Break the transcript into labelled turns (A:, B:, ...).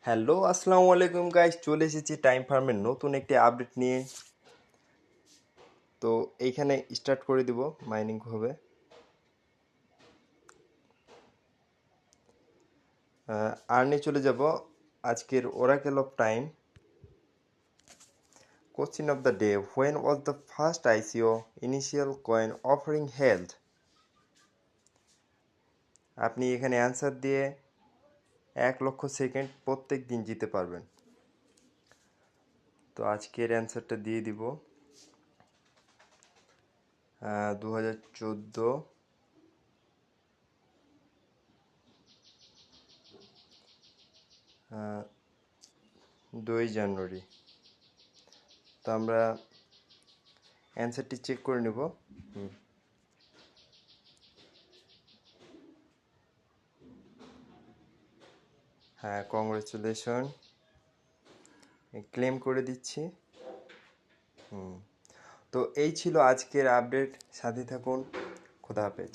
A: Hello আসসালামু আলাইকুম guys, চলে এসেছি টাইম ফার্মের নতুন একটি আপডেট নিয়ে। তো এইখানে স্টার্ট করে দিব, মাইনিং হবে। আর্নে চলে যাব। আজকের Oracle of time. Question of the day, when was the first আইসিও initial coin offering health? আপনি এখানে অ্যান্সার দিয়ে 1,00,000 সেকেন্ড প্রত্যেক দিন জিতে পারবেন। তো আজকের অ্যান্সারটা দিয়ে দিব 2014 2 জানুয়ারি। তো আমরা অ্যান্সারটি চেক করে নেব। হ্যাঁ, কংগ্রেচুলেশন, ক্লেম করে দিচ্ছি। তো এই ছিল আজকের আপডেট, সাথে থাকুন। খোদা হাফেজ।